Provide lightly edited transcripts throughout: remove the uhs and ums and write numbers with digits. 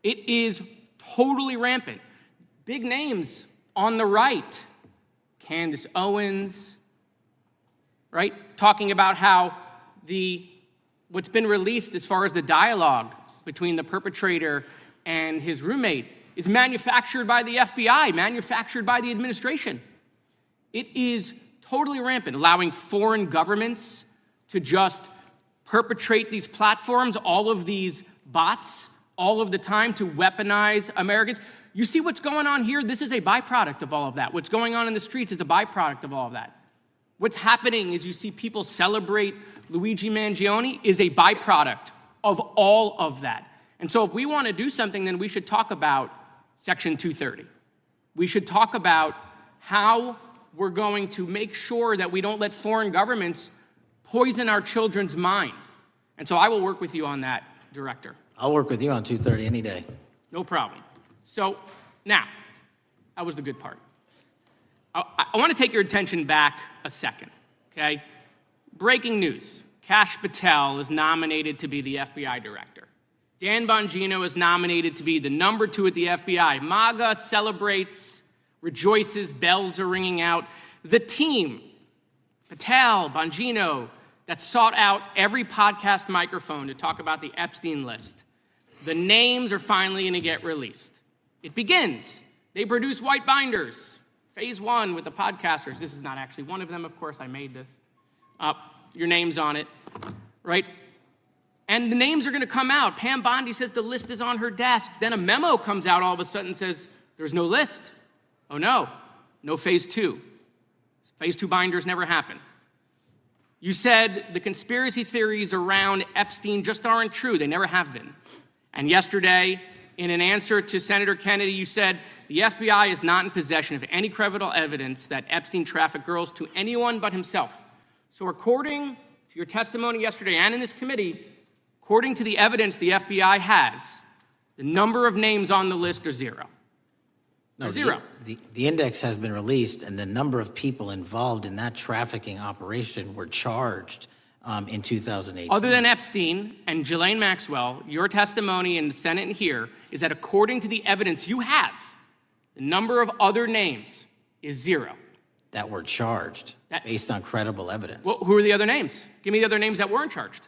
It is totally rampant. Big names on the right, Candace Owens, right? Talking about how what's been released as far as the dialogue between the perpetrator and his roommate is manufactured by the FBI, manufactured by the administration. It is totally rampant, allowing foreign governments to just perpetrate these platforms, all of these bots, all of the time to weaponize Americans. You see what's going on here? This is a byproduct of all of that. What's going on in the streets is a byproduct of all of that. What's happening is you see people celebrate Luigi Mangione is a byproduct of all of that. And so if we want to do something, then we should talk about Section 230. We should talk about how we're going to make sure that we don't let foreign governments poison our children's mind. And so I will work with you on that, Director. I'll work with you on 230 any day. No problem. So now, that was the good part. I want to take your attention back a second, okay? Breaking news. Kash Patel is nominated to be the FBI director. Dan Bongino is nominated to be the number 2 at the FBI. MAGA celebrates, rejoices, bells are ringing out. The team, Patel, Bongino, that sought out every podcast microphone to talk about the Epstein list, the names are finally going to get released. It begins. They produce white binders. Phase 1 with the podcasters. This is not actually one of them, of course. I made this. Your name's on it, right? And the names are going to come out. Pam Bondi says the list is on her desk. Then a memo comes out all of a sudden and says, there's no list. Oh, no. No phase 2. Phase 2 binders never happen. You said the conspiracy theories around Epstein just aren't true. They never have been. And yesterday, in an answer to Senator Kennedy, you said the FBI is not in possession of any credible evidence that Epstein trafficked girls to anyone but himself. So according to your testimony yesterday and in this committee, according to the evidence the FBI has, the number of names on the list are 0. No, zero. The index has been released, and the number of people involved in that trafficking operation were charged in 2018. Other than Epstein and Ghislaine Maxwell, your testimony in the Senate and here is that according to the evidence you have, the number of other names is 0. That were charged based on credible evidence. Well, who are the other names? Give me the other names that weren't charged.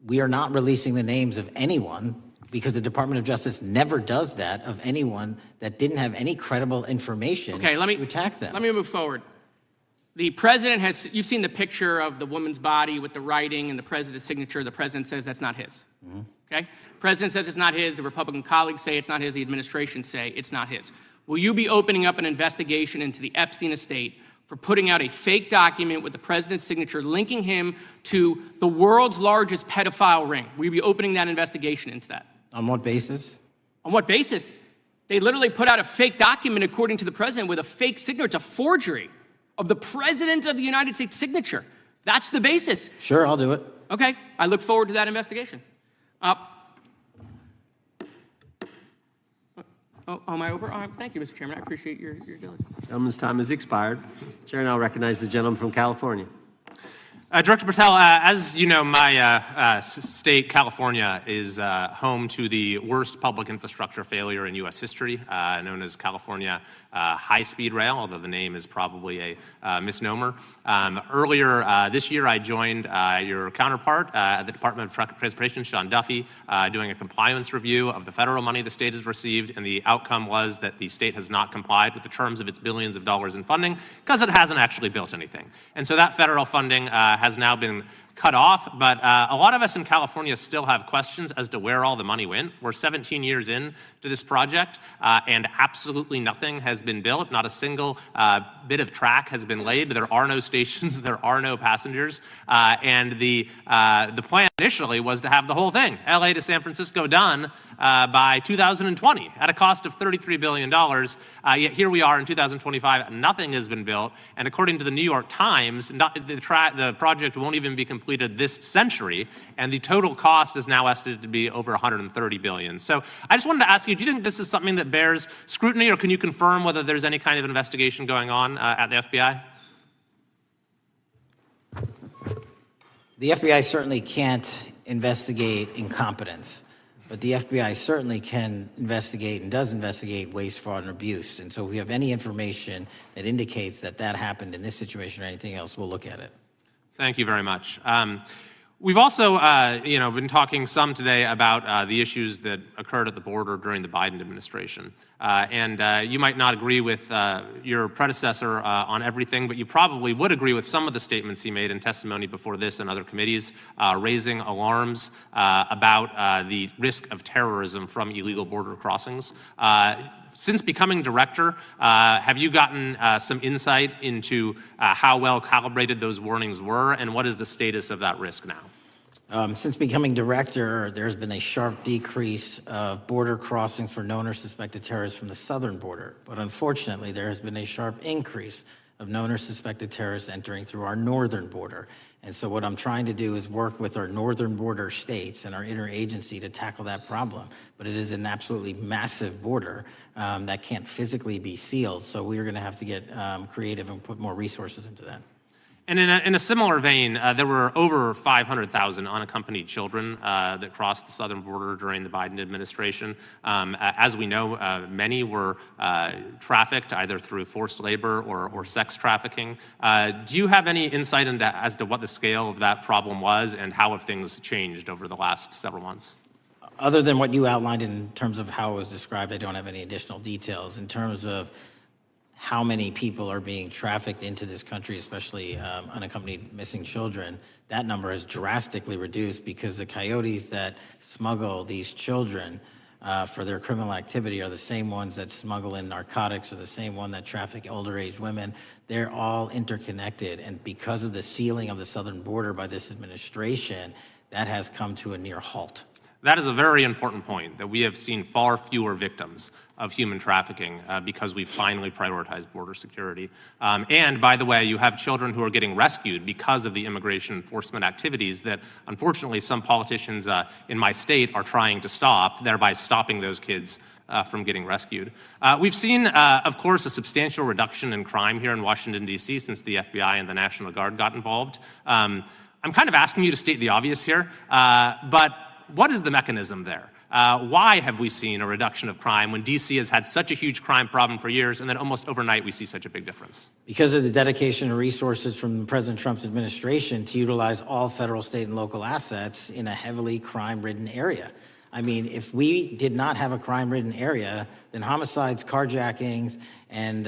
We are not releasing the names of anyone because the Department of Justice never does that, of anyone that didn't have any credible information to attack them. Let me move forward. The president has, you've seen the picture of the woman's body with the writing and the president's signature. The president says that's not his, okay? President says it's not his. The Republican colleagues say it's not his. The administration say it's not his. Will you be opening up an investigation into the Epstein estate for putting out a fake document with the president's signature linking him to the world's largest pedophile ring? Will you be opening that investigation into that? On what basis? On what basis? They literally put out a fake document, according to the president, with a fake signature. It's a forgery of the president of the United States signature. That's the basis. Sure, I'll do it. Okay, I look forward to that investigation. Am I over? Thank you, Mr. Chairman. I appreciate your diligence. Gentleman's time has expired. Chair now recognizes the gentleman from California. Director Patel, as you know, my state, California, is home to the worst public infrastructure failure in U.S. history, known as California High-Speed Rail, although the name is probably a misnomer. Earlier this year, I joined your counterpart at the Department of Transportation, Sean Duffy, doing a compliance review of the federal money the state has received, and the outcome was that the state has not complied with the terms of its billions of dollars in funding because it hasn't actually built anything. And so that federal funding has now been cut off, but a lot of us in California still have questions as to where all the money went. We're 17 years in to this project, and absolutely nothing has been built. Not a single bit of track has been laid. There are no stations. There are no passengers. And the plan initially was to have the whole thing, LA to San Francisco, done by 2020 at a cost of $33 billion. Yet here we are in 2025. Nothing has been built. And according to the New York Times, the project won't even be completed this century, and the total cost is now estimated to be over $130 billion. So I just wanted to ask you, do you think this is something that bears scrutiny, or can you confirm whether there's any kind of investigation going on at the FBI? The FBI certainly can't investigate incompetence, but the FBI certainly can investigate and does investigate waste, fraud, and abuse. And so if we have any information that indicates that that happened in this situation or anything else, we'll look at it. Thank you very much. We've also, been talking some today about the issues that occurred at the border during the Biden administration. You might not agree with your predecessor on everything, but you probably would agree with some of the statements he made in testimony before this and other committees, raising alarms about the risk of terrorism from illegal border crossings. Since becoming director, have you gotten some insight into how well calibrated those warnings were, and what is the status of that risk now? Since becoming director, there's been a sharp decrease of border crossings for known or suspected terrorists from the southern border. But unfortunately, there has been a sharp increase of known or suspected terrorists entering through our northern border. And so what I'm trying to do is work with our northern border states and our interagency to tackle that problem. But it is an absolutely massive border that can't physically be sealed. So we're going to have to get creative and put more resources into that. And in a similar vein, there were over 500,000 unaccompanied children that crossed the southern border during the Biden administration. As we know, many were trafficked either through forced labor or sex trafficking. Do you have any insight as to what the scale of that problem was and how have things changed over the last several months? Other than what you outlined in terms of how it was described, I don't have any additional details. In terms of how many people are being trafficked into this country, especially unaccompanied missing children, that number has drastically reduced because the coyotes that smuggle these children for their criminal activity are the same ones that smuggle in narcotics or the same one that traffic older age women. They're all interconnected. And because of the sealing of the southern border by this administration, that has come to a near halt. That is a very important point, that we have seen far fewer victims of human trafficking because we finally prioritized border security. And by the way, you have children who are getting rescued because of the immigration enforcement activities that unfortunately some politicians in my state are trying to stop, thereby stopping those kids from getting rescued. We've seen, of course, a substantial reduction in crime here in Washington, D.C. since the FBI and the National Guard got involved. I'm kind of asking you to state the obvious here, but what is the mechanism there? Why have we seen a reduction of crime when D.C. has had such a huge crime problem for years, and then almost overnight we see such a big difference? Because of the dedication and resources from President Trump's administration to utilize all federal, state, and local assets in a heavily crime-ridden area. I mean, if we did not have a crime-ridden area, then homicides, carjackings, and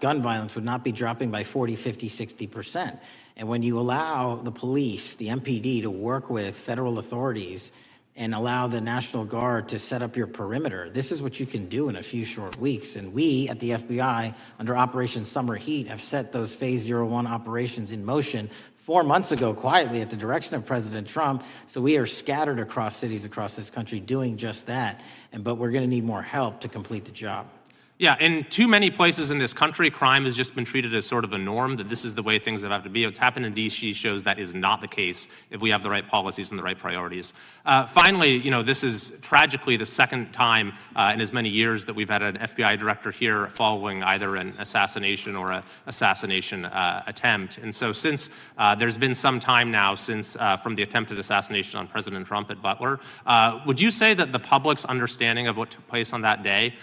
gun violence would not be dropping by 40, 50, 60%. And when you allow the police, the MPD, to work with federal authorities and allow the National Guard to set up your perimeter, this is what you can do in a few short weeks. And we at the FBI, under Operation Summer Heat, have set those Phase 01 operations in motion 4 months ago, quietly at the direction of President Trump. So we are scattered across cities across this country doing just that. But we're going to need more help to complete the job. Yeah, in too many places in this country, crime has just been treated as sort of a norm, that this is the way things have to be. What's happened in D.C. shows that is not the case if we have the right policies and the right priorities. Finally, this is tragically the second time in as many years that we've had an FBI director here following either an assassination or an assassination attempt. And so since there's been some time now since from the attempted assassination on President Trump at Butler, would you say that the public's understanding of what took place on that day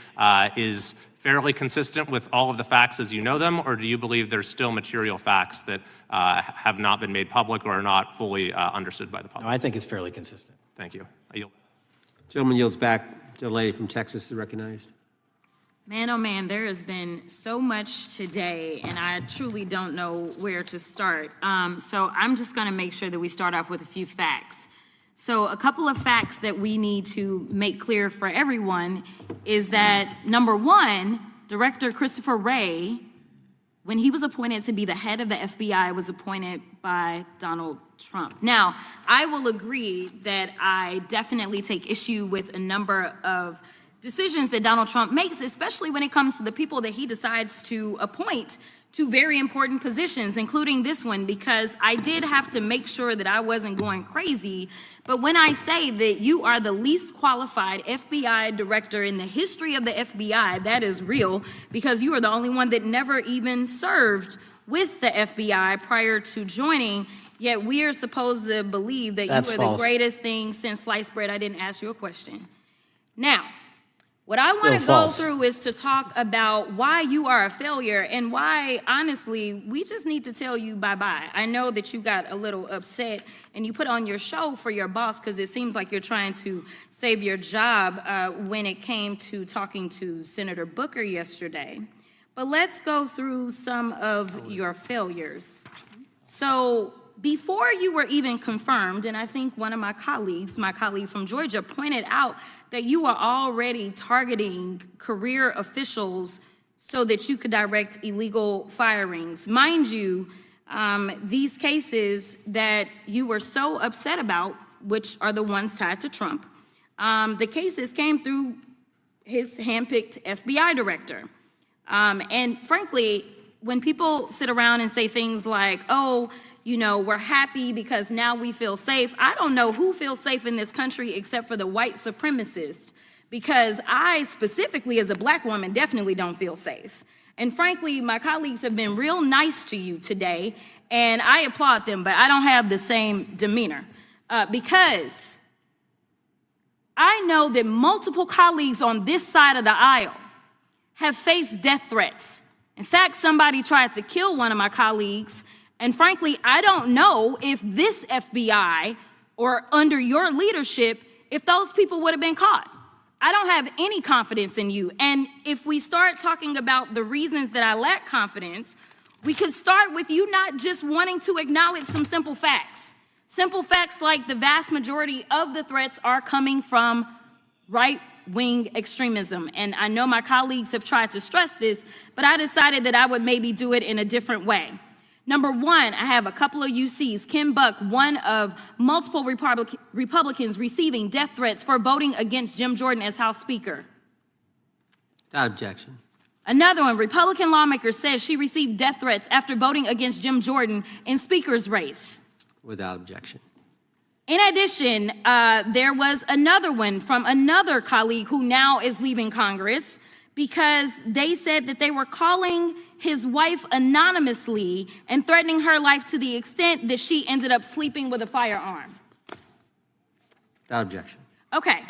is fairly consistent with all of the facts as you know them, or do you believe there's still material facts that have not been made public or are not fully understood by the public? No, I think it's fairly consistent. Thank you. I yield. Gentleman yields back. The lady from Texas is recognized. Man, oh man, there has been so much today, and I truly don't know where to start. So I'm just going to make sure that we start off with a few facts. So a couple of facts that we need to make clear for everyone is that, number one, Director Christopher Wray, when he was appointed to be the head of the FBI, was appointed by Donald Trump. Now, I will agree that I definitely take issue with a number of decisions that Donald Trump makes, especially when it comes to the people that he decides to appoint to very important positions, including this one, because I did have to make sure that I wasn't going crazy. But when I say that you are the least qualified FBI director in the history of the FBI, that is real, because you are the only one that never even served with the FBI prior to joining. Yet we are supposed to believe that That's you are false. the greatest thing since sliced bread. I didn't ask you a question. Now, what I want Still to go false. through is to talk about why you are a failure and why, honestly, we just need to tell you bye-bye. I know that you got a little upset and you put on your show for your boss because it seems like you're trying to save your job when it came to talking to Senator Booker yesterday. But let's go through some of your failures. So before you were even confirmed, and I think one of my colleague from Georgia, pointed out that you are already targeting career officials so that you could direct illegal firings. Mind you, these cases that you were so upset about, which are the ones tied to Trump, the cases came through his handpicked FBI director. And frankly, when people sit around and say things like, oh, you know, we're happy because now we feel safe. I don't know who feels safe in this country except for the white supremacists, because I specifically as a black woman definitely don't feel safe. And frankly, my colleagues have been real nice to you today, and I applaud them, but I don't have the same demeanor because I know that multiple colleagues on this side of the aisle have faced death threats. In fact, somebody tried to kill one of my colleagues. And frankly, I don't know if this FBI or under your leadership, if those people would have been caught. I don't have any confidence in you. And if we start talking about the reasons that I lack confidence, we could start with you not just wanting to acknowledge some simple facts. Simple facts like the vast majority of the threats are coming from right-wing extremism. And I know my colleagues have tried to stress this, but I decided that I would maybe do it in a different way. Number one, I have a couple of UCs. Kim Buck, one of multiple Republicans receiving death threats for voting against Jim Jordan as House Speaker. Without objection. Another one, Republican lawmaker says she received death threats after voting against Jim Jordan in Speaker's race. Without objection. In addition, there was another one from another colleague who now is leaving Congress because they said that they were calling his wife anonymously and threatening her life to the extent that she ended up sleeping with a firearm. Without objection. Okay,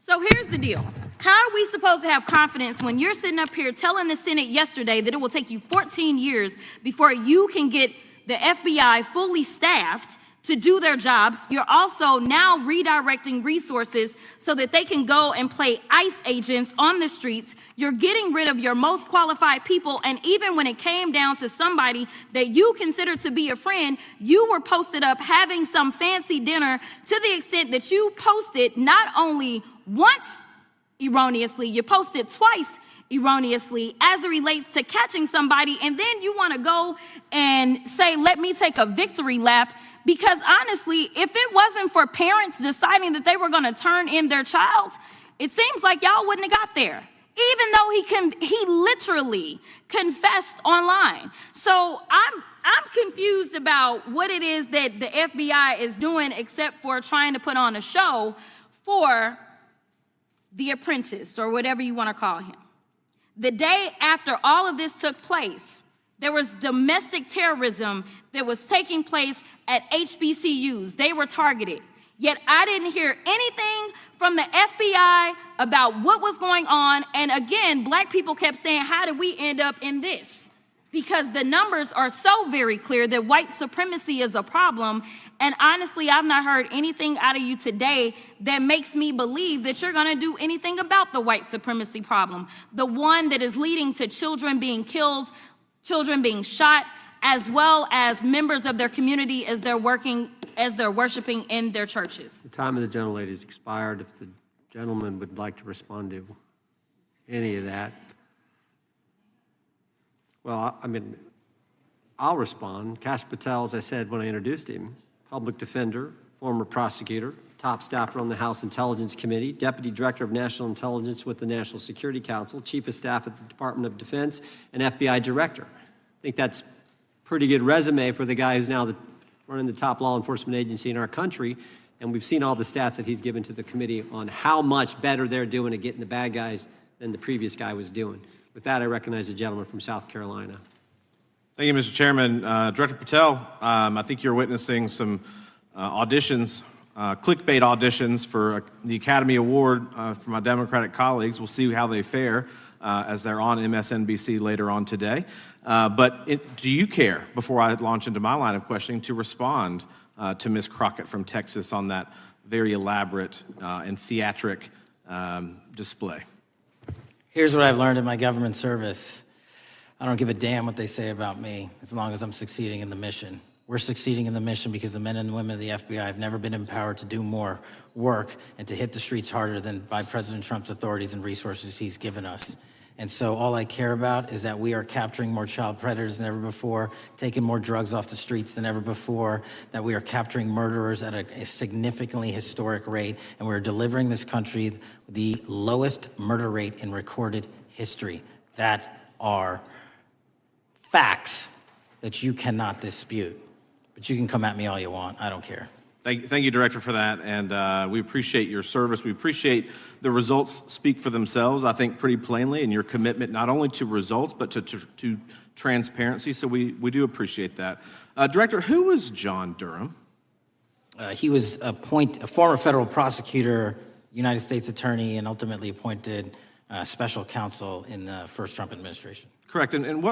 so here's the deal. How are we supposed to have confidence when you're sitting up here telling the Senate yesterday that it will take you 14 years before you can get the FBI fully staffed to do their jobs? You're also now redirecting resources so that they can go and play ICE agents on the streets. You're getting rid of your most qualified people. And even when it came down to somebody that you consider to be a friend, you were posted up having some fancy dinner to the extent that you posted not only once erroneously, you posted twice erroneously as it relates to catching somebody. And then you want to go and say, let me take a victory lap. Because honestly, if it wasn't for parents deciding that they were going to turn in their child, it seems like y'all wouldn't have got there, even though he literally confessed online. So I'm confused about what it is that the FBI is doing except for trying to put on a show for the apprentice or whatever you want to call him. The day after all of this took place, there was domestic terrorism that was taking place at HBCUs. They were targeted. Yet I didn't hear anything from the FBI about what was going on. And again, black people kept saying, how did we end up in this? Because the numbers are so very clear that white supremacy is a problem. And honestly, I've not heard anything out of you today that makes me believe that you're going to do anything about the white supremacy problem, the one that is leading to children being killed, children being shot, as well as members of their community as they're worshiping in their churches. The time of the gentlelady has expired. If the gentleman would like to respond to any of that. Well, I mean, I'll respond. Kash Patel, as I said when I introduced him, public defender, former prosecutor, top staffer on the House Intelligence Committee, Deputy Director of National Intelligence with the National Security Council, Chief of Staff at the Department of Defense, and FBI Director. I think that's a pretty good resume for the guy who's now running the top law enforcement agency in our country. And we've seen all the stats that he's given to the committee on how much better they're doing at getting the bad guys than the previous guy was doing. With that, I recognize the gentleman from South Carolina. Thank you, Mr. Chairman. Director Patel, I think you're witnessing some auditions, clickbait auditions for the Academy Award for my Democratic colleagues. We'll see how they fare as they're on MSNBC later on today. But do you care, before I launch into my line of questioning, to respond to Ms. Crockett from Texas on that very elaborate and theatric display? Here's what I've learned in my government service. I don't give a damn what they say about me as long as I'm succeeding in the mission. We're succeeding in the mission because the men and women of the FBI have never been empowered to do more work and to hit the streets harder than by President Trump's authorities and resources he's given us. And so all I care about is that we are capturing more child predators than ever before, taking more drugs off the streets than ever before, that we are capturing murderers at a significantly historic rate, and we're delivering this country the lowest murder rate in recorded history. That are facts that you cannot dispute. But you can come at me all you want. I don't care. Thank you, Director, for that, and we appreciate your service. We appreciate the results speak for themselves, I think, pretty plainly, and your commitment not only to results, but to transparency, so we do appreciate that. Director, who was John Durham? He was a former federal prosecutor, United States attorney, and ultimately appointed special counsel in the first Trump administration. Correct, and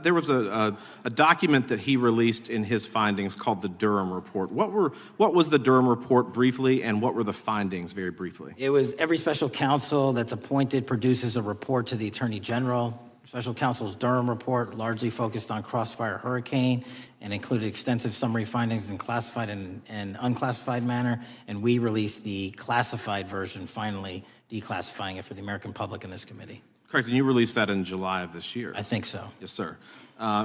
there was a document that he released in his findings called the Durham Report. What was the Durham Report briefly, and what were the findings very briefly? It was every special counsel that's appointed produces a report to the Attorney General. Special counsel's Durham Report largely focused on Crossfire Hurricane and included extensive summary findings in classified and unclassified manner, and we released the classified version, finally declassifying it for the American public in this committee. Correct, and you released that in July of this year. I think so. Yes, sir.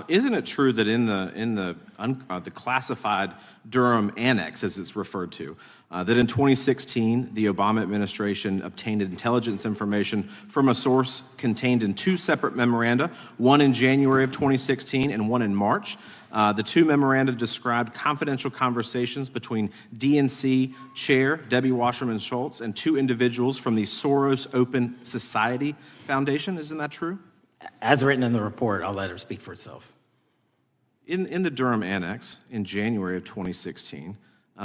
Isn't it true that in the classified Durham Annex, as it's referred to, that in 2016 the Obama administration obtained intelligence information from a source contained in two separate memoranda, one in January of 2016 and one in March? The two memoranda described confidential conversations between DNC Chair Debbie Wasserman Schultz and two individuals from the Soros Open Society Foundation. Isn't that true? As written in the report, I'll let it speak for itself. In the Durham Annex in January of 2016,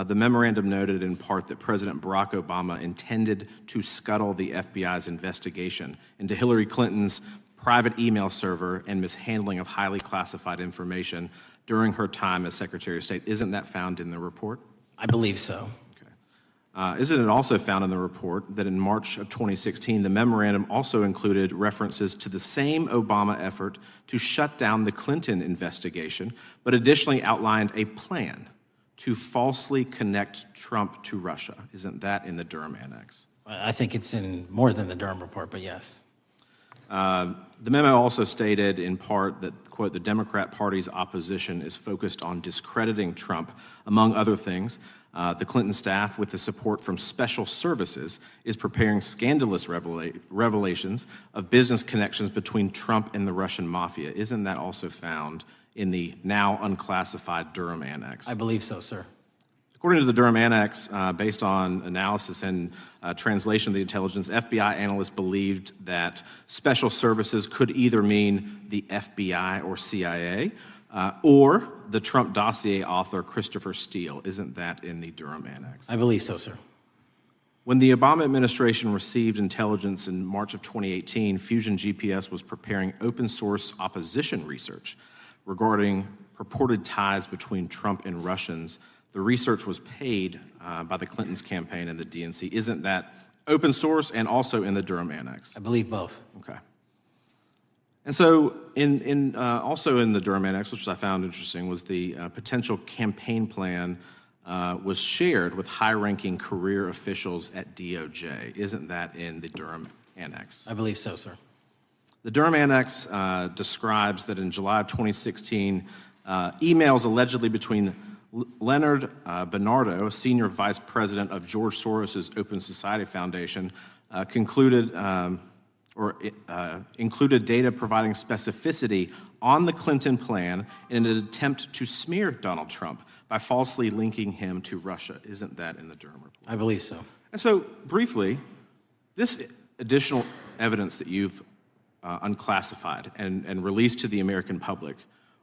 the memorandum noted in part that President Barack Obama intended to scuttle the FBI's investigation into Hillary Clinton's private email server and mishandling of highly classified information during her time as Secretary of State. Isn't that found in the report? I believe so. Isn't it also found in the report that in March of 2016, the memorandum also included references to the same Obama effort to shut down the Clinton investigation, but additionally outlined a plan to falsely connect Trump to Russia? Isn't that in the Durham Annex? I think it's in more than the Durham Report, but yes. The memo also stated in part that, quote, the Democrat Party's opposition is focused on discrediting Trump, among other things. The Clinton staff, with the support from special services, is preparing scandalous revelations of business connections between Trump and the Russian mafia. Isn't that also found in the now unclassified Durham Annex? I believe so, sir. According to the Durham Annex, based on analysis and translation of the intelligence, FBI analysts believed that special services could either mean the FBI or CIA, or the Trump dossier author Christopher Steele. Isn't that in the Durham Annex? I believe so, sir. When the Obama administration received intelligence in March of 2018, Fusion GPS was preparing open source opposition research regarding purported ties between Trump and Russians. The research was paid by the Clintons' campaign and the DNC. Isn't that open source and also in the Durham Annex? I believe both. Okay. And so also in the Durham Annex, which I found interesting, was the potential campaign plan was shared with high-ranking career officials at DOJ. Isn't that in the Durham Annex? I believe so, sir. The Durham Annex describes that in July of 2016, emails allegedly between Leonard Bernardo, senior vice president of George Soros's Open Society Foundation, included data providing specificity on the Clinton plan in an attempt to smear Donald Trump by falsely linking him to Russia. Isn't that in the Durham report? I believe so. And so, briefly, this additional evidence that you've unclassified and released to the American public,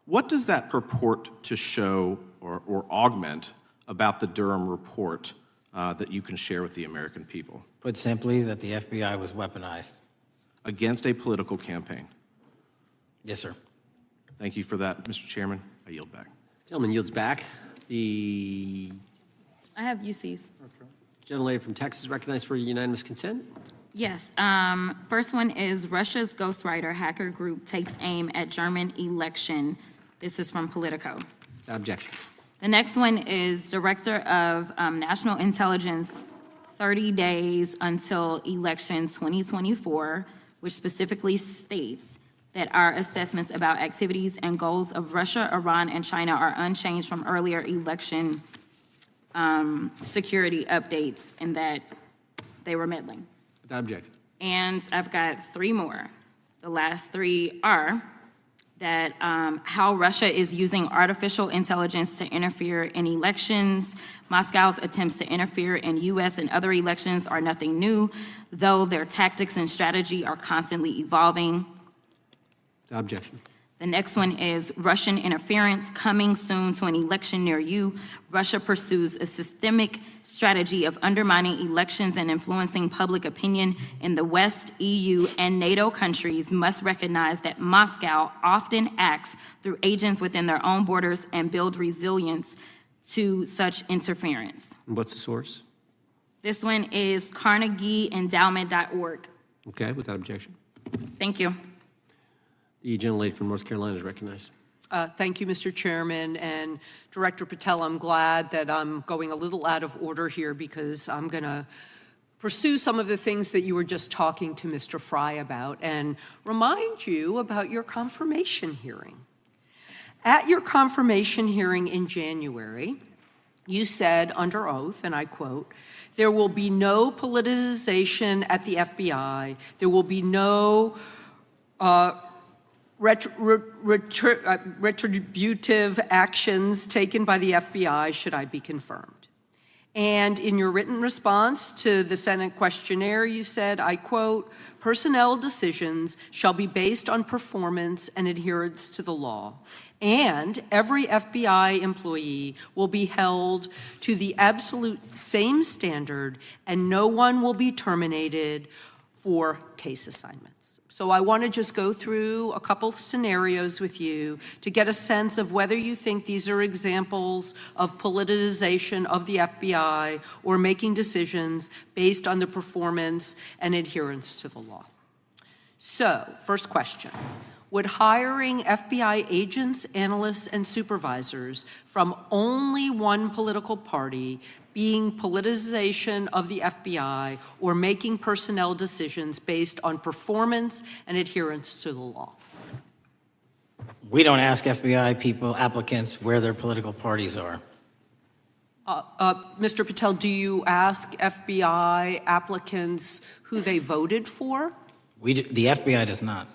What does that purport to show or augment about the Durham report that you can share with the American people? Put simply, that the FBI was weaponized. Against a political campaign. Yes, sir. Thank you for that, Mr. Chairman. I yield back. Gentleman yields back. The I have UCs. gentlelady from Texas recognized for unanimous consent. Yes. First one is Russia's ghostwriter hacker group takes aim at German election. This is from Politico. Without objection. The next one is Director of National Intelligence, 30 days until election 2024, which specifically states that our assessments about activities and goals of Russia, Iran, and China are unchanged from earlier election security updates, and that they were meddling. Without objection. And I've got three more. The last three are that how Russia is using artificial intelligence to interfere in elections. Moscow's attempts to interfere in U.S. and other elections are nothing new, though their tactics and strategy are constantly evolving. Without objection. The next one is Russian interference coming soon to an election near you. Russia pursues a systemic strategy of undermining elections and influencing public opinion in the West. EU and NATO countries must recognize that Moscow often acts through agents within their own borders and build resilience to such interference. And what's the source? This one is CarnegieEndowment.org. Okay, without objection. Thank you. The gentlelady from North Carolina is recognized. Thank you, Mr. Chairman. And Director Patel, I'm glad that I'm going a little out of order here because I'm going to pursue some of the things that you were just talking to Mr. Fry about and remind you about your confirmation hearing. At your confirmation hearing in January, you said under oath, and I quote, "There will be no politicization at the FBI. There will be no retributive actions taken by the FBI should I be confirmed." And in your written response to the Senate questionnaire, you said, I quote, "Personnel decisions shall be based on performance and adherence to the law. And every FBI employee will be held to the absolute same standard, and no one will be terminated for case assignments." So I want to just go through a couple of scenarios with you to get a sense of whether you think these are examples of politicization of the FBI or making decisions based on the performance and adherence to the law. So, first question. Would hiring FBI agents, analysts, and supervisors from only one political party being politicization of the FBI or making personnel decisions based on performance and adherence to the law? We don't ask FBI people, applicants, where their political parties are. Mr. Patel, do you ask FBI applicants who they voted for? The FBI does not.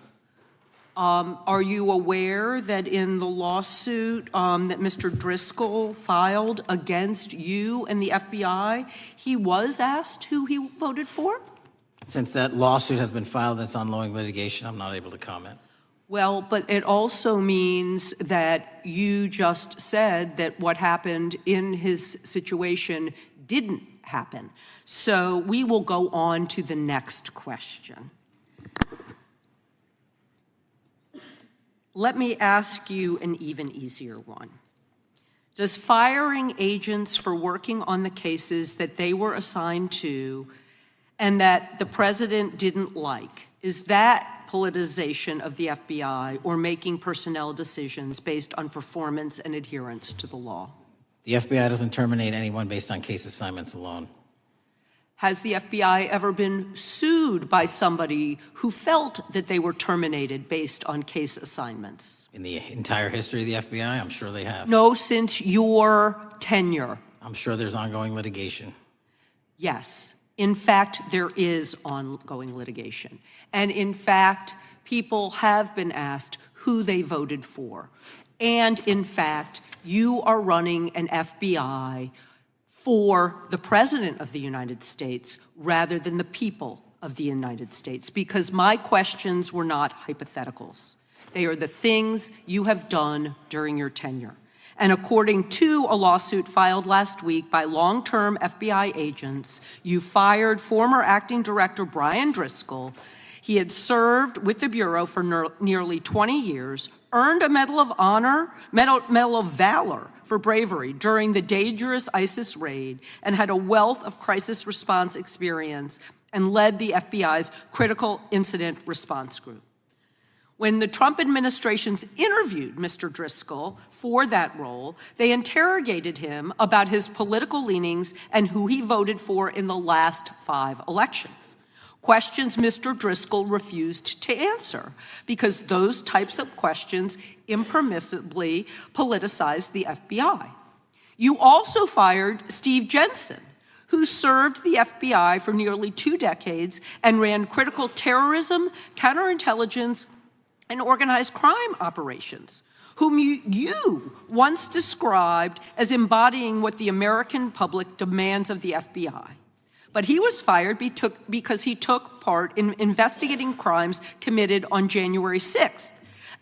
Are you aware that in the lawsuit that Mr. Driscoll filed against you and the FBI, he was asked who he voted for? Since that lawsuit has been filed, that's ongoing litigation, I'm not able to comment. Well, but it also means that you just said that what happened in his situation didn't happen. So we will go on to the next question. Let me ask you an even easier one. Does firing agents for working on the cases that they were assigned to and that the president didn't like, is that politicization of the FBI or making personnel decisions based on performance and adherence to the law? The FBI doesn't terminate anyone based on case assignments alone. Has the FBI ever been sued by somebody who felt that they were terminated based on case assignments? In the entire history of the FBI, I'm sure they have. No, since your tenure. I'm sure there's ongoing litigation. Yes. In fact, there is ongoing litigation. And in fact, people have been asked who they voted for. And in fact, you are running an FBI for the President of the United States rather than the people of the United States, because my questions were not hypotheticals. They are the things you have done during your tenure. And according to a lawsuit filed last week by long-term FBI agents, you fired former acting director Brian Driscoll. He had served with the Bureau for nearly 20 years, earned a Medal of Honor, Medal of Valor for bravery during the dangerous ISIS raid, and had a wealth of crisis response experience and led the FBI's critical incident response group. When the Trump administrations interviewed Mr. Driscoll for that role, they interrogated him about his political leanings and who he voted for in the last 5 elections. Questions Mr. Driscoll refused to answer because those types of questions impermissibly politicized the FBI. You also fired Steve Jensen, who served the FBI for nearly 2 decades and ran critical terrorism, counterintelligence, and organized crime operations, whom you once described as embodying what the American public demands of the FBI. But he was fired because he took part in investigating crimes committed on January 6th.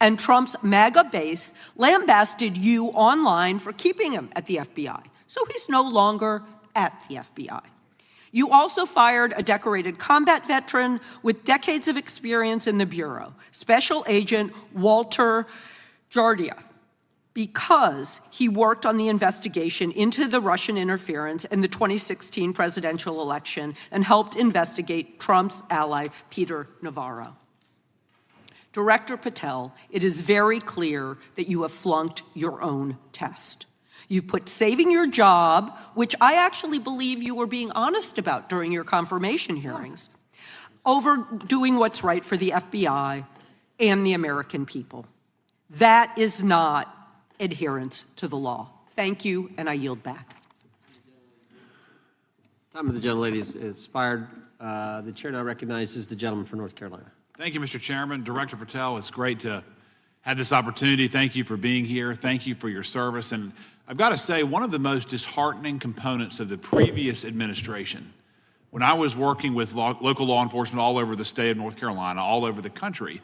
And Trump's MAGA base lambasted you online for keeping him at the FBI. So he's no longer at the FBI. You also fired a decorated combat veteran with decades of experience in the Bureau, Special Agent Walter Jardia, because he worked on the investigation into the Russian interference in the 2016 presidential election and helped investigate Trump's ally, Peter Navarro. Director Patel, it is very clear that you have flunked your own test. You've put saving your job, which I actually believe you were being honest about during your confirmation hearings, over doing what's right for the FBI and the American people. That is not adherence to the law. Thank you, and I yield back. Time of the gentlelady is expired. The chair now recognizes the gentleman from North Carolina. Thank you, Mr. Chairman. Director Patel, it's great to have this opportunity. Thank you for being here. Thank you for your service. And I've got to say, one of the most disheartening components of the previous administration, when I was working with local law enforcement all over the state of North Carolina, all over the country,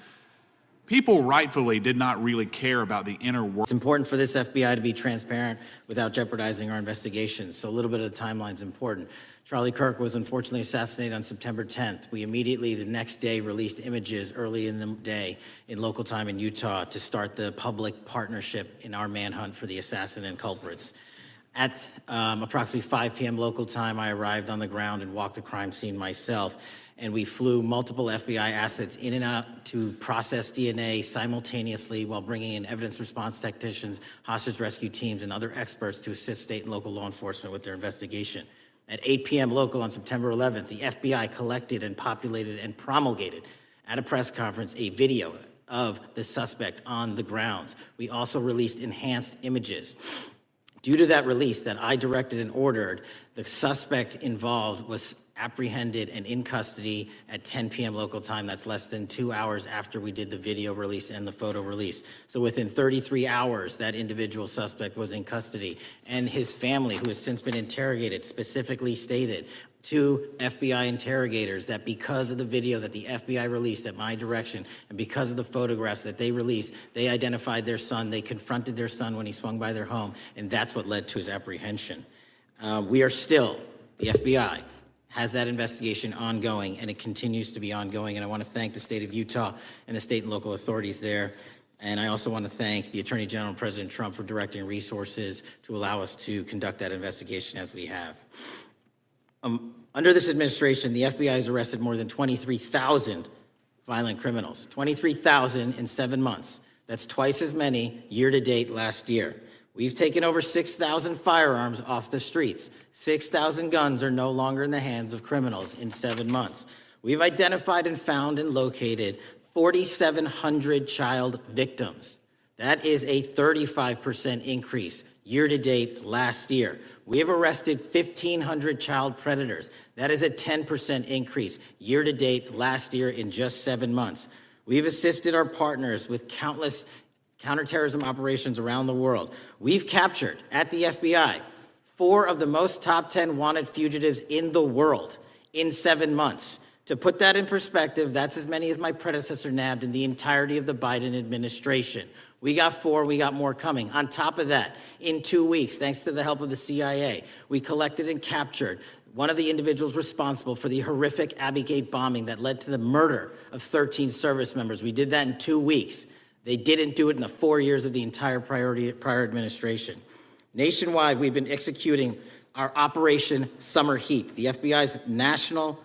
people rightfully did not really care about the inner work. It's important for this FBI to be transparent without jeopardizing our investigations. So a little bit of the timeline is important. Charlie Kirk was unfortunately assassinated on September 10th. We immediately, the next day, released images early in the day in local time in Utah to start the public partnership in our manhunt for the assassin and culprits. At approximately 5 p.m. local time, I arrived on the ground and walked the crime scene myself. And we flew multiple FBI assets in and out to process DNA simultaneously while bringing in evidence response technicians, hostage rescue teams, and other experts to assist state and local law enforcement with their investigation. At 8 p.m. local on September 11th, the FBI collected and populated and promulgated at a press conference a video of the suspect on the grounds. We also released enhanced images. Due to that release that I directed and ordered, the suspect involved was apprehended and in custody at 10 p.m. local time. That's less than 2 hours after we did the video release and the photo release. So within 33 hours, that individual suspect was in custody. And his family, who has since been interrogated, specifically stated to FBI interrogators that because of the video that the FBI released at my direction and because of the photographs that they released, they identified their son, they confronted their son when he swung by their home, and that's what led to his apprehension. We are still, the FBI, has that investigation ongoing, and it continues to be ongoing. And I want to thank the state of Utah and the state and local authorities there. And I also want to thank the Attorney General and President Trump for directing resources to allow us to conduct that investigation as we have. Under this administration, the FBI has arrested more than 23,000 violent criminals. 23,000 in 7 months. That's twice as many year to date last year. We've taken over 6,000 firearms off the streets. 6,000 guns are no longer in the hands of criminals in 7 months. We've identified and found and located 4,700 child victims. That is a 35% increase year to date last year. We have arrested 1,500 child predators. That is a 10% increase year to date last year in just 7 months. We've assisted our partners with countless counterterrorism operations around the world. We've captured, at the FBI, 4 of the most top 10 wanted fugitives in the world in 7 months, To put that in perspective, that's as many as my predecessor nabbed in the entirety of the Biden administration. We got 4, we got more coming. On top of that, in 2 weeks, thanks to the help of the CIA, we collected and captured one of the individuals responsible for the horrific Abbey Gate bombing that led to the murder of 13 service members. We did that in 2 weeks. They didn't do it in the 4 years of the entire prior administration. Nationwide, we've been executing our Operation Summer Heat, the FBI's national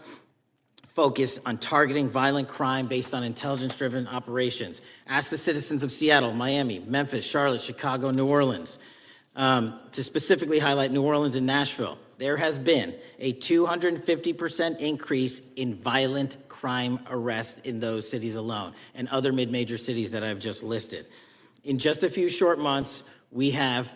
focus on targeting violent crime based on intelligence-driven operations. Ask the citizens of Seattle, Miami, Memphis, Charlotte, Chicago, New Orleans, to specifically highlight New Orleans and Nashville. There has been a 250% increase in violent crime arrests in those cities alone, and other mid-major cities that I've just listed. In just a few short months, we have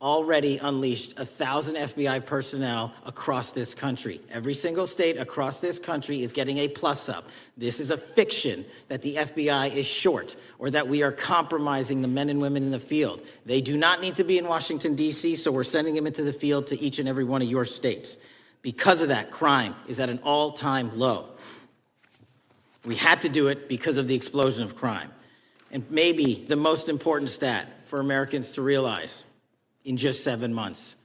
already unleashed 1,000 FBI personnel across this country. Every single state across this country is getting a plus-up. This is a fiction that the FBI is short or that we are compromising the men and women in the field. They do not need to be in Washington, D.C., so we're sending them into the field to each and every one of your states. Because of that, crime is at an all-time low. We had to do it because of the explosion of crime. And maybe the most important stat for Americans to realize: in just 7 months,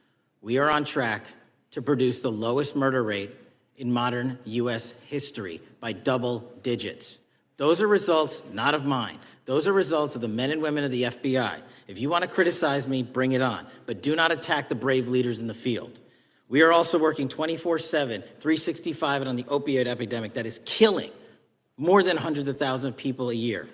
we are on track to produce the lowest murder rate in modern U.S. history by double digits. Those are results not of mine. Those are results of the men and women of the FBI. If you want to criticize me, bring it on, but do not attack the brave leaders in the field. We are also working 24/7, 365 on the opioid epidemic that is killing more than hundreds of thousands of people a year.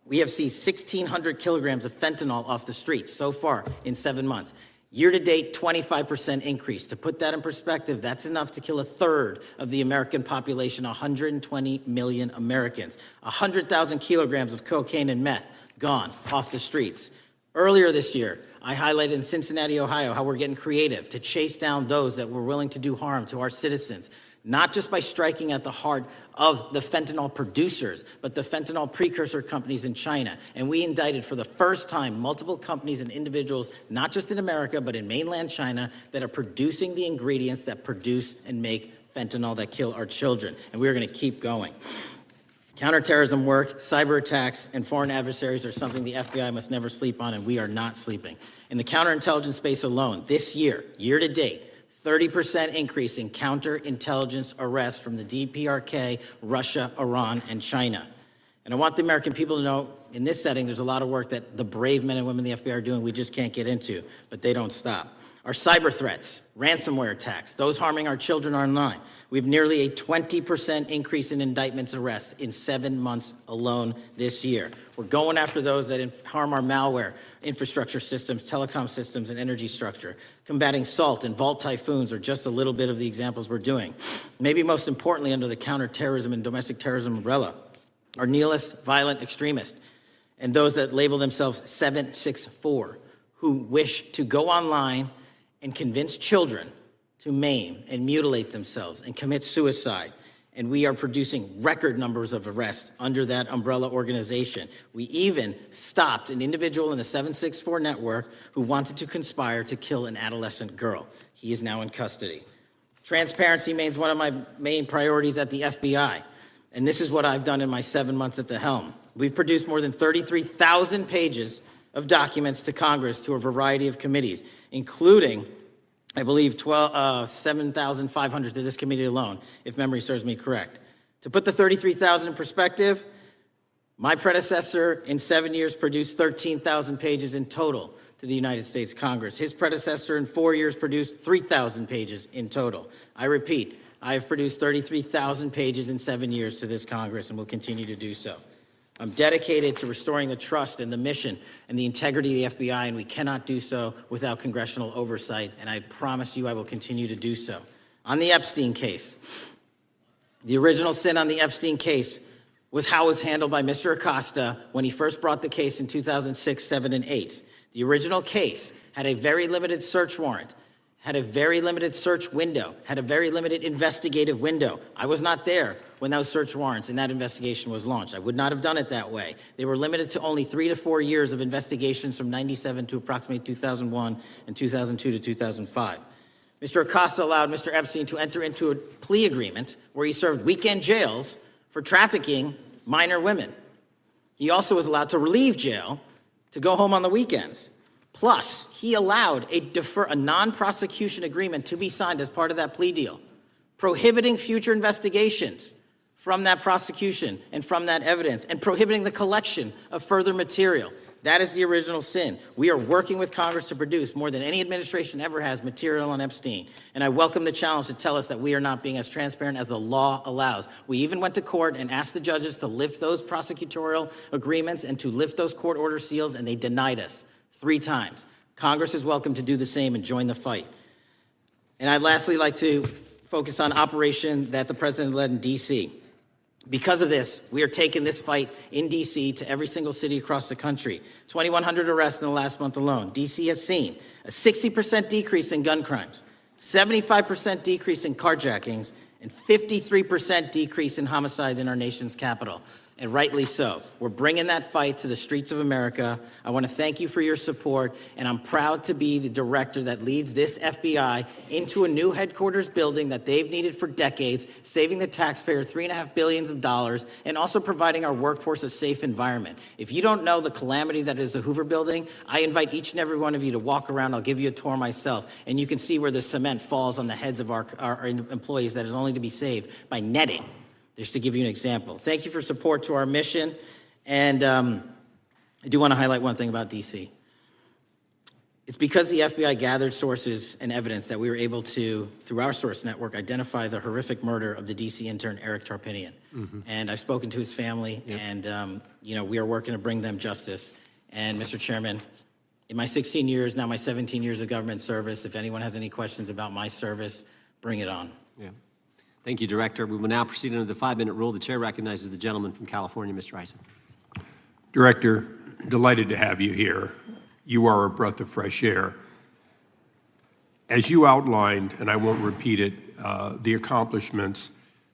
We have seized 1,600 kilograms of fentanyl off the streets so far in 7 months. Year to date, 25% increase. To put that in perspective, that's enough to kill a third of the American population, 120 million Americans. 100,000 kilograms of cocaine and meth gone off the streets. Earlier this year, I highlighted in Cincinnati, Ohio, how we're getting creative to chase down those that were willing to do harm to our citizens, not just by striking at the heart of the fentanyl producers, but the fentanyl precursor companies in China. And we indicted for the first time multiple companies and individuals, not just in America, but in mainland China, that are producing the ingredients that produce and make fentanyl that kill our children. And we're going to keep going. Counterterrorism work, cyber attacks, and foreign adversaries are something the FBI must never sleep on, and we are not sleeping. In the counterintelligence space alone, this year, year to date, 30% increase in counterintelligence arrests from the DPRK, Russia, Iran, and China. And I want the American people to know, in this setting, there's a lot of work that the brave men and women of the FBI are doing we just can't get into, but they don't stop. Our cyber threats, ransomware attacks, those harming our children online. We have nearly a 20% increase in indictments arrests in 7 months alone this year. We're going after those that harm our malware, infrastructure systems, telecom systems, and energy structure. Combating SALT and Vault Typhoons are just a little bit of the examples we're doing. Maybe most importantly, under the counterterrorism and domestic terrorism umbrella, are nihilist, violent extremists, and those that label themselves 764, who wish to go online and convince children to maim and mutilate themselves and commit suicide. And we are producing record numbers of arrests under that umbrella organization. We even stopped an individual in the 764 network who wanted to conspire to kill an adolescent girl. He is now in custody. Transparency remains one of my main priorities at the FBI. And this is what I've done in my 7 months at the helm. We've produced more than 33,000 pages of documents to Congress to a variety of committees, including, I believe, 7,500 to this committee alone, if memory serves me correct. To put the 33,000 in perspective, my predecessor in 7 years produced 13,000 pages in total to the United States Congress. His predecessor in 4 years produced 3,000 pages in total. I repeat, I have produced 33,000 pages in 7 years to this Congress and will continue to do so. I'm dedicated to restoring the trust and the mission and the integrity of the FBI, and we cannot do so without congressional oversight, and I promise you I will continue to do so. On the Epstein case, the original sin on the Epstein case was how it was handled by Mr. Acosta when he first brought the case in 2006, 7, and 8. The original case had a very limited search warrant, had a very limited search window, had a very limited investigative window. I was not there when those search warrants and that investigation was launched. I would not have done it that way. They were limited to only 3 to 4 years of investigations from 97 to approximately 2001 and 2002 to 2005. Mr. Acosta allowed Mr. Epstein to enter into a plea agreement where he served weekend jails for trafficking minor women. He also was allowed to leave jail to go home on the weekends. Plus, he allowed a non-prosecution agreement to be signed as part of that plea deal, prohibiting future investigations from that prosecution and from that evidence, and prohibiting the collection of further material. That is the original sin. We are working with Congress to produce more than any administration ever has material on Epstein. And I welcome the challenge to tell us that we are not being as transparent as the law allows. We even went to court and asked the judges to lift those prosecutorial agreements and to lift those court order seals, and they denied us 3 times. Congress is welcome to do the same and join the fight. And I'd lastly like to focus on operation that the president led in D.C. Because of this, we are taking this fight in D.C. to every single city across the country. 2,100 arrests in the last month alone. D.C. has seen a 60% decrease in gun crimes, 75% decrease in carjackings, and 53% decrease in homicides in our nation's capital. And rightly so. We're bringing that fight to the streets of America. I want to thank you for your support, and I'm proud to be the director that leads this FBI into a new headquarters building that they've needed for decades, saving the taxpayer $3.5 billion, and also providing our workforce a safe environment. If you don't know the calamity that is the Hoover Building, I invite each and every one of you to walk around. I'll give you a tour myself, and you can see where the cement falls on the heads of our employees that is only to be saved by netting. Just to give you an example. Thank you for support to our mission. And I do want to highlight one thing about D.C. It's because the FBI gathered sources and evidence that we were able to, through our source network, identify the horrific murder of the D.C. intern, Eric Tarpinian. And I've spoken to his family, and we are working to bring them justice. And Mr. Chairman, in my 16 years, now my 17 years of government service, if anyone has any questions about my service, bring it on. Yeah. Thank you, Director. We will now proceed under the 5-minute rule. The chair recognizes the gentleman from California, Mr. Eisen. Director, delighted to have you here. You are a breath of fresh air. As you outlined, and I won't repeat it, the accomplishments,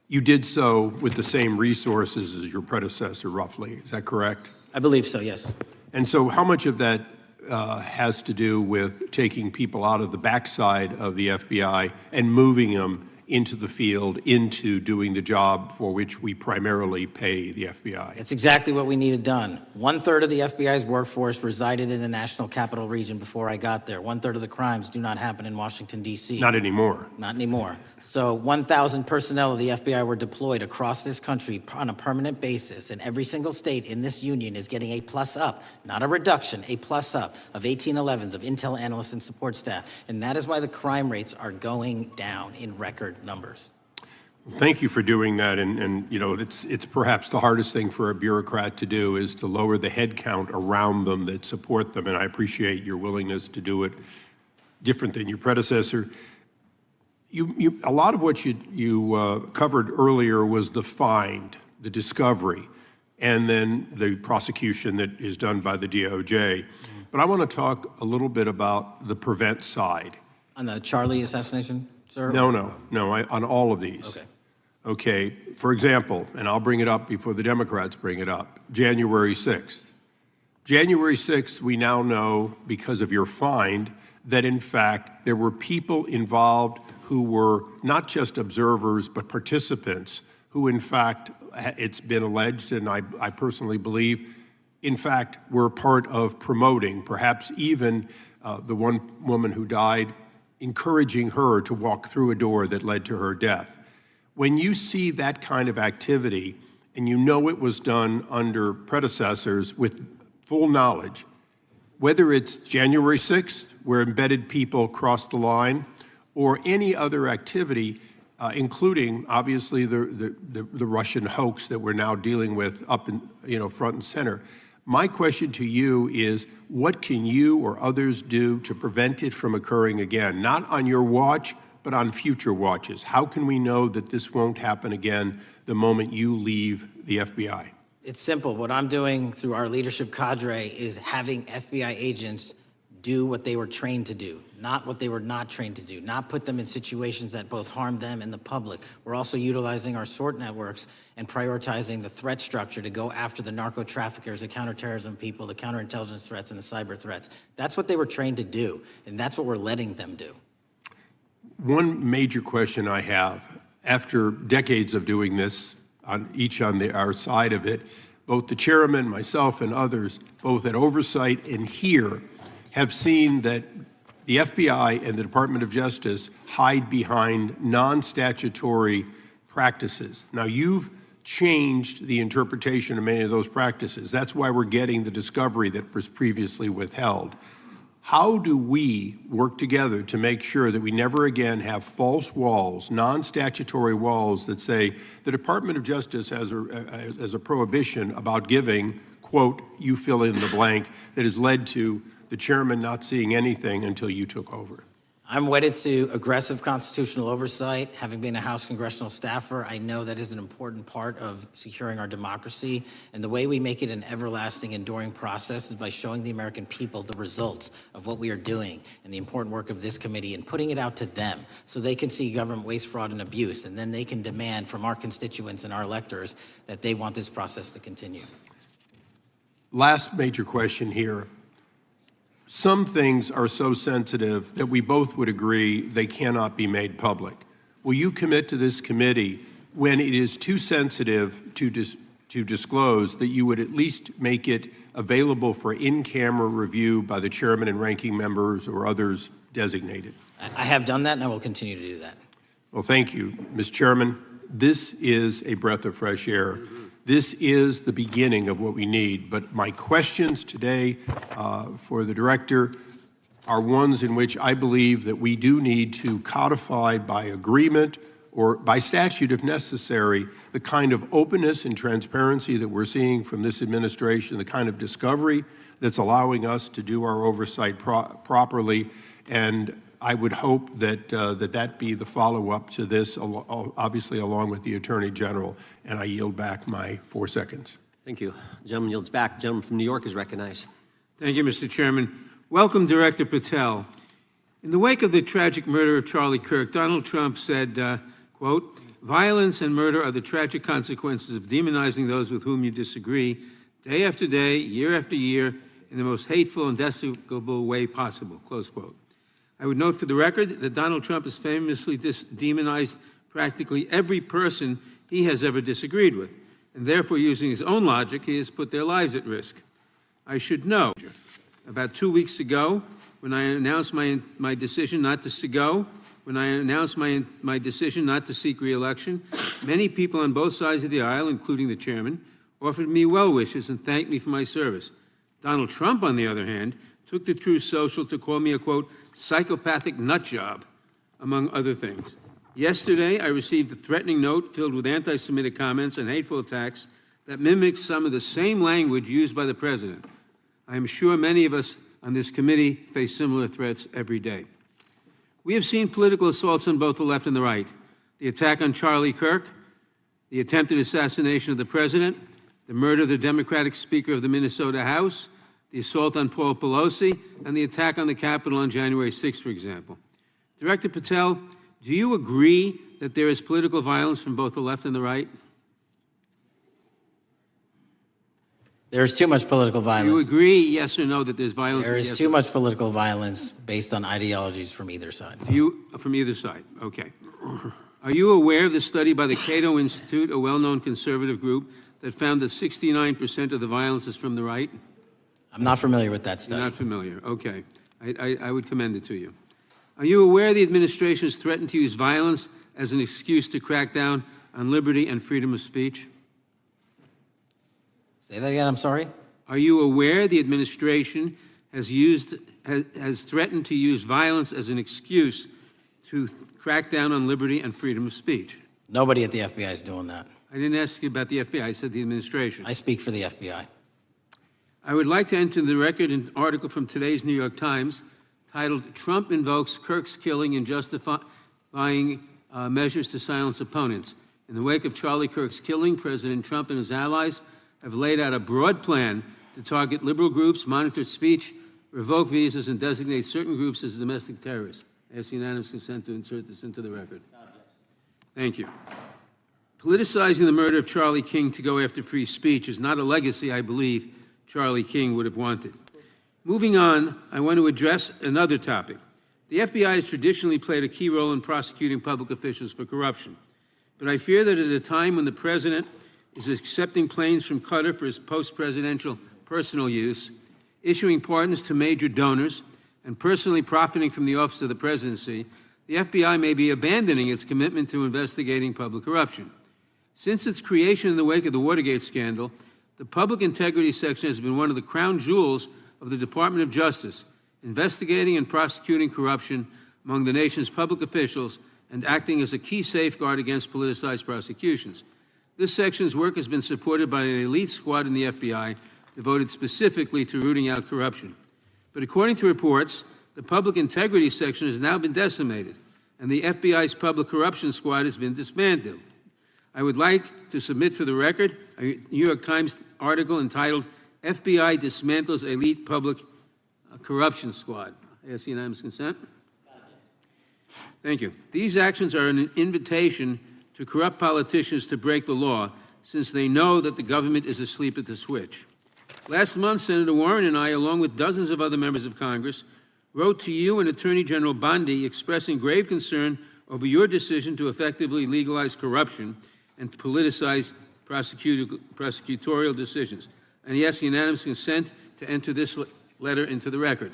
you did so with the same resources as your predecessor, roughly. Is that correct? I believe so, yes. And so how much of that has to do with taking people out of the backside of the FBI and moving them into the field, into doing the job for which we primarily pay the FBI? It's exactly what we needed done. 1/3 of the FBI's workforce resided in the National Capital Region before I got there. 1/3 of the crimes do not happen in Washington, D.C. Not anymore. Not anymore. So 1,000 personnel of the FBI were deployed across this country on a permanent basis, and every single state in this union is getting a plus up, not a reduction, a plus up of 1811s of intel analysts and support staff. And that is why the crime rates are going down in record numbers. Thank you for doing that, and it's perhaps the hardest thing for a bureaucrat to do is to lower the head count around them that support them, and I appreciate your willingness to do it different than your predecessor. A lot of what you covered earlier was the find, the discovery, and then the prosecution that is done by the DOJ. But I want to talk a little bit about the prevent side. On the Charlie assassination, sir? No, on all of these. Okay. Okay, for example, and I'll bring it up before the Democrats bring it up, January 6th. January 6th, we now know, because of your find, that in fact there were people involved who were not just observers but participants who in fact, it's been alleged, and I personally believe, in fact, were part of promoting, perhaps even the one woman who died, encouraging her to walk through a door that led to her death. When you see that kind of activity, and you know it was done under predecessors with full knowledge, whether it's January 6th, where embedded people crossed the line, or any other activity, including obviously the Russian hoax that we're now dealing with up in front and center. My question to you is, what can you or others do to prevent it from occurring again? Not on your watch, but on future watches. How can we know that this won't happen again the moment you leave the FBI? It's simple. What I'm doing through our leadership cadre is having FBI agents do what they were trained to do, not what they were not trained to do, not put them in situations that both harm them and the public. We're also utilizing our SORT networks and prioritizing the threat structure to go after the narco traffickers, the counterterrorism people, the counterintelligence threats, and the cyber threats. That's what they were trained to do, and that's what we're letting them do. One major question I have, after decades of doing this, on our side of it, both the chairman, myself, and others, both at oversight and here, have seen that the FBI and the Department of Justice hide behind non-statutory practices. Now, you've changed the interpretation of many of those practices. That's why we're getting the discovery that was previously withheld. How do we work together to make sure that we never again have false walls, non-statutory walls that say the Department of Justice has a prohibition about giving, quote, you fill in the blank, that has led to the chairman not seeing anything until you took over? I'm wedded to aggressive constitutional oversight. Having been a House congressional staffer, I know that is an important part of securing our democracy. And the way we make it an everlasting, enduring process is by showing the American people the results of what we are doing and the important work of this committee and putting it out to them so they can see government waste, fraud, and abuse. And then they can demand from our constituents and our electors that they want this process to continue. Last major question here. Some things are so sensitive that we both would agree they cannot be made public. Will you commit to this committee when it is too sensitive to disclose that you would at least make it available for in-camera review by the chairman and ranking members or others designated? I have done that, and I will continue to do that. Well, thank you, Mr. Chairman. This is a breath of fresh air. This is the beginning of what we need. But my questions today for the director are ones in which I believe that we do need to codify by agreement or by statute, if necessary, the kind of openness and transparency that we're seeing from this administration, the kind of discovery that's allowing us to do our oversight properly. And I would hope that that be the follow-up to this, obviously along with the Attorney General. And I yield back my 4 seconds. Thank you. The gentleman yields back. The gentleman from New York is recognized. Thank you, Mr. Chairman. Welcome, Director Patel. In the wake of the tragic murder of Charlie Kirk, Donald Trump said, quote, "Violence and murder are the tragic consequences of demonizing those with whom you disagree, day after day, year after year, in the most hateful and despicable way possible," close quote. I would note for the record that Donald Trump has famously demonized practically every person he has ever disagreed with, and therefore, using his own logic, he has put their lives at risk. I should know, about 2 weeks ago, when I announced my decision not to my decision not to seek re-election, many people on both sides of the aisle, including the chairman, offered me well wishes and thanked me for my service. Donald Trump, on the other hand, took to Truth Social to call me a, quote, psychopathic nut job, among other things. Yesterday, I received a threatening note filled with anti-Semitic comments and hateful attacks that mimicked some of the same language used by the president. I am sure many of us on this committee face similar threats every day. We have seen political assaults on both the left and the right. The attack on Charlie Kirk, the attempted assassination of the president, the murder of the Democratic Speaker of the Minnesota House, the assault on Paul Pelosi, and the attack on the Capitol on January 6th, for example. Director Patel, do you agree that there is political violence from both the left and the right? There is too much political violence. Do you agree, yes or no, that there's violence? There is too much political violence based on ideologies from either side. From either side, okay. Are you aware of the study by the Cato Institute, a well-known conservative group, that found that 69% of the violence is from the right? I'm not familiar with that study. You're not familiar, okay. I would commend it to you. Are you aware the administration has threatened to use violence as an excuse to crack down on liberty and freedom of speech? Say that again, I'm sorry? Are you aware the administration has threatened to use violence as an excuse to crack down on liberty and freedom of speech? Nobody at the FBI is doing that. I didn't ask you about the FBI, I said the administration. I speak for the FBI. I would like to enter the record an article from today's New York Times titled, "Trump Invokes Kirk's Killing and Justifying Measures to Silence Opponents." In the wake of Charlie Kirk's killing, President Trump and his allies have laid out a broad plan to target liberal groups, monitor speech, revoke visas, and designate certain groups as domestic terrorists. I ask unanimous consent to insert this into the record. Thank you. Politicizing the murder of Charlie King to go after free speech is not a legacy I believe Charlie King would have wanted. Moving on, I want to address another topic, The FBI has traditionally played a key role in prosecuting public officials for corruption. But I fear that at a time when the president is accepting planes from Qatar for his post-presidential personal use, issuing pardons to major donors, and personally profiting from the office of the presidency, the FBI may be abandoning its commitment to investigating public corruption. Since its creation in the wake of the Watergate scandal, the Public Integrity Section has been one of the crown jewels of the Department of Justice, investigating and prosecuting corruption among the nation's public officials and acting as a key safeguard against politicized prosecutions. This section's work has been supported by an elite squad in the FBI devoted specifically to rooting out corruption. But according to reports, the Public Integrity Section has now been decimated, and the FBI's Public Corruption Squad has been disbanded. I would like to submit for the record a New York Times article entitled, "FBI Dismantles Elite Public Corruption Squad." I ask unanimous consent. Thank you. These actions are an invitation to corrupt politicians to break the law, since they know that the government is asleep at the switch. Last month, Senator Warren and I, along with dozens of other members of Congress, wrote to you and Attorney General Bondi expressing grave concern over your decision to effectively legalize corruption and to politicize prosecutorial decisions. And he asks unanimous consent to enter this letter into the record.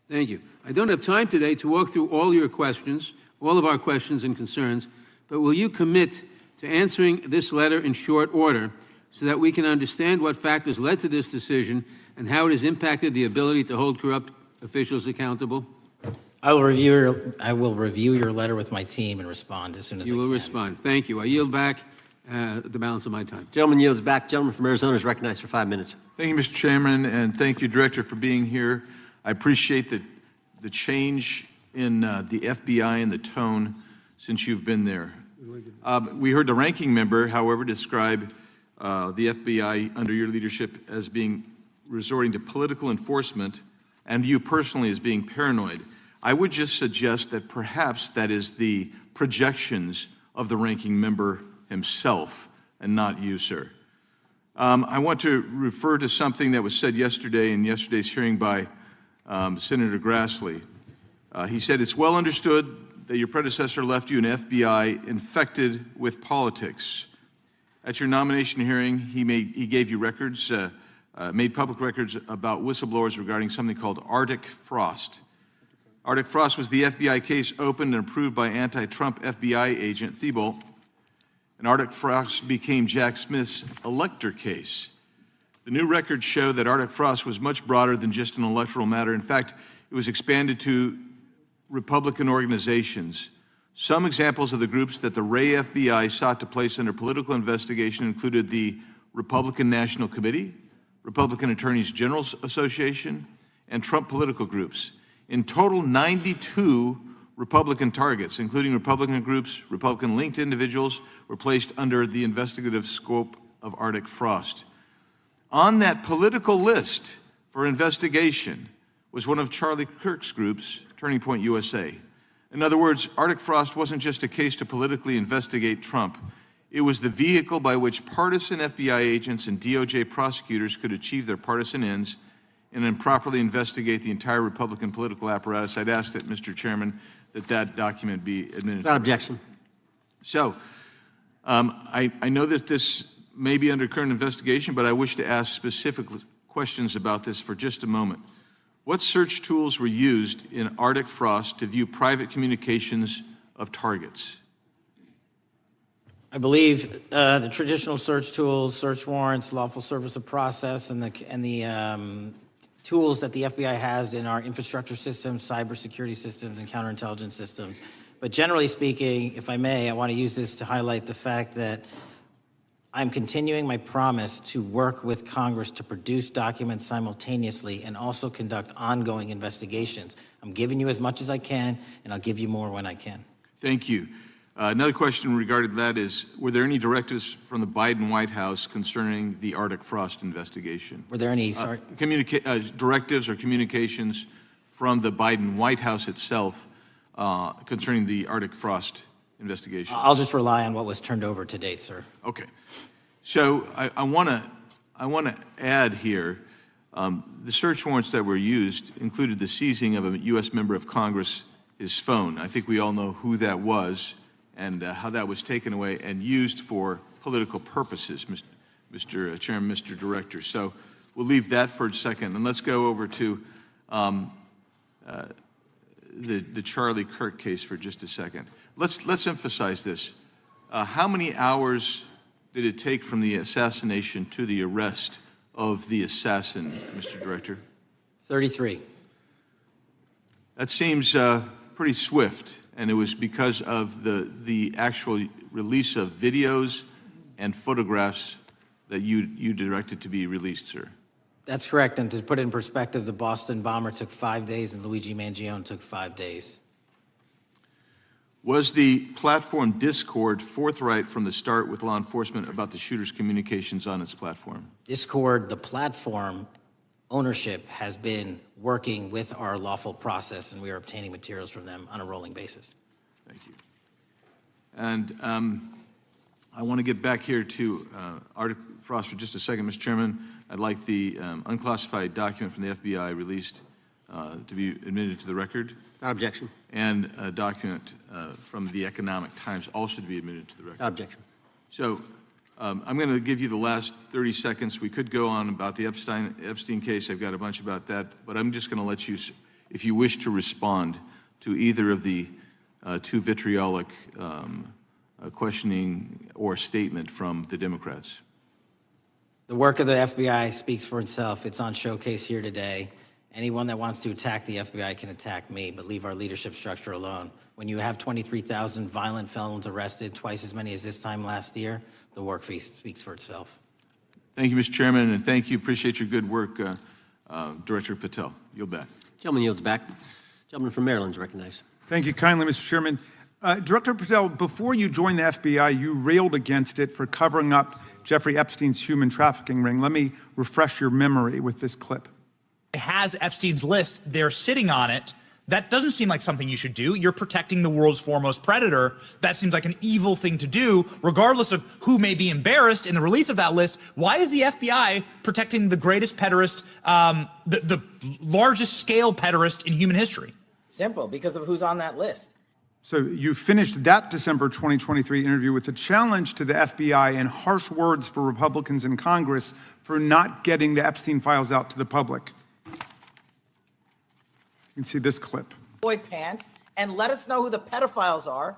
Thank you. I don't have time today to walk through all your questions, all of our questions and concerns, but will you commit to answering this letter in short order so that we can understand what factors led to this decision and how it has impacted the ability to hold corrupt officials accountable? I will review your letter with my team and respond as soon as I can. You will respond. Thank you. I yield back the balance of my time. Gentleman yields back. Gentleman from Arizona is recognized for 5 minutes. Thank you, Mr. Chairman, and thank you, Director, for being here. I appreciate the change in the FBI and the tone since you've been there. We heard the ranking member, however, describe the FBI under your leadership as being resorting to political enforcement and you personally as being paranoid. I would just suggest that perhaps that is the projections of the ranking member himself and not you, sir. I want to refer to something that was said yesterday in yesterday's hearing by Senator Grassley. He said, "It's well understood that your predecessor left you an FBI infected with politics." At your nomination hearing, he gave you records, made public records about whistleblowers regarding something called Arctic Frost. Arctic Frost was the FBI case opened and approved by anti-Trump FBI agent Thibault, and Arctic Frost became Jack Smith's elector case. The new records show that Arctic Frost was much broader than just an electoral matter. In fact, it was expanded to Republican organizations. Some examples of the groups that the Ray FBI sought to place under political investigation included the Republican National Committee, Republican Attorneys General Association, and Trump political groups. In total, 92 Republican targets, including Republican groups, Republican-linked individuals, were placed under the investigative scope of Arctic Frost. On that political list for investigation was one of Charlie Kirk's groups, Turning Point USA. In other words, Arctic Frost wasn't just a case to politically investigate Trump. It was the vehicle by which partisan FBI agents and DOJ prosecutors could achieve their partisan ends and improperly investigate the entire Republican political apparatus. I'd ask that, Mr. Chairman, that document be administered. Without objection. So, I know that this may be under current investigation, but I wish to ask specific questions about this for just a moment. What search tools were used in Arctic Frost to view private communications of targets? I believe the traditional search tools, search warrants, lawful service of process, and the tools that the FBI has in our infrastructure systems, cybersecurity systems, and counterintelligence systems. But generally speaking, if I may, I want to use this to highlight the fact that I'm continuing my promise to work with Congress to produce documents simultaneously and also conduct ongoing investigations. I'm giving you as much as I can, and I'll give you more when I can. Thank you. Another question regarding that is, were there any directives from the Biden White House concerning the Arctic Frost investigation? Were there any, directives or communications from the Biden White House itself concerning the Arctic Frost investigation? I'll just rely on what was turned over to date, sir. Okay. So I want to add here, The search warrants that were used included the seizing of a U.S. member of Congress, his phone. I think we all know who that was and how that was taken away and used for political purposes, Mr. Chairman, Mr. Director. So we'll leave that for a second, and let's go over to the Charlie Kirk case for just a second. Let's emphasize this. How many hours did it take from the assassination to the arrest of the assassin, Mr. Director? 33. That seems pretty swift, and it was because of the actual release of videos and photographs that you directed to be released, sir. That's correct, and to put it in perspective, the Boston bomber took 5 days and Luigi Mangione took 5 days. Was the platform Discord forthright from the start with law enforcement about the shooter's communications on its platform? Discord, the platform ownership, has been working with our lawful process, and we are obtaining materials from them on a rolling basis. Thank you. And I want to get back here to Article Frost for just a second, Mr. Chairman. I'd like the unclassified document from the FBI released to be admitted to the record. Without objection. And a document from the Economic Times also to be admitted to the record. Without objection. So I'm going to give you the last 30 seconds. We could go on about the Epstein case. I've got a bunch about that, but I'm just going to let you, if you wish to respond to either of the two vitriolic questioning or statement from the Democrats. The work of the FBI speaks for itself. It's on showcase here today. Anyone that wants to attack the FBI can attack me, but leave our leadership structure alone. When you have 23,000 violent felons arrested, twice as many as this time last year, the work speaks for itself. Thank you, Mr. Chairman, and thank you. Appreciate your good work, Director Patel. Yield back. Gentleman yields back. Gentleman from Maryland is recognized. Thank you kindly, Mr. Chairman. Director Patel, before you joined the FBI, you railed against it for covering up Jeffrey Epstein's human trafficking ring. Let me refresh your memory with this clip. Has Epstein's list, they're sitting on it. That doesn't seem like something you should do. You're protecting the world's foremost predator. That seems like an evil thing to do, regardless of who may be embarrassed in the release of that list. Why is the FBI protecting the greatest pederast, the largest scale pederast in human history? Simple, because of who's on that list. So you finished that December 2023 interview with a challenge to the FBI and harsh words for Republicans in Congress for not getting the Epstein files out to the public. You can see this clip. Boy pants, and let us know who the pedophiles are.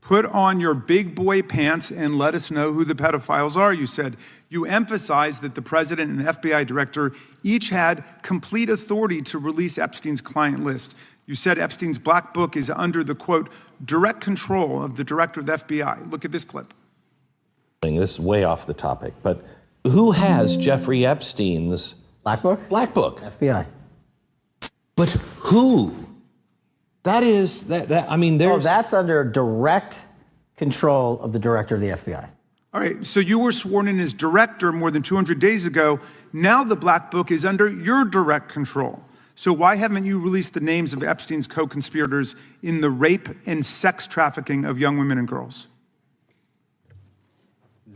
Put on your big boy pants and let us know who the pedophiles are, you said. You emphasized that the president and FBI director each had complete authority to release Epstein's client list. You said Epstein's black book is under the, quote, direct control of the director of the FBI. Look at this clip. This is way off the topic, but who has Jeffrey Epstein's Black book? black book? FBI. But who? That is, I mean, there's... Oh, that's under direct control of the director of the FBI. All right, so you were sworn in as director more than 200 days ago. Now the black book is under your direct control. So why haven't you released the names of Epstein's co-conspirators in the rape and sex trafficking of young women and girls?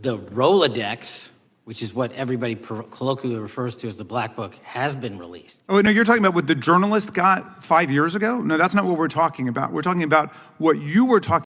The Rolodex, which is what everybody colloquially refers to as the black book, has been released. Oh, no, you're talking about what the journalist got 5 years ago? No, that's not what we're talking about. We're talking about what you were talking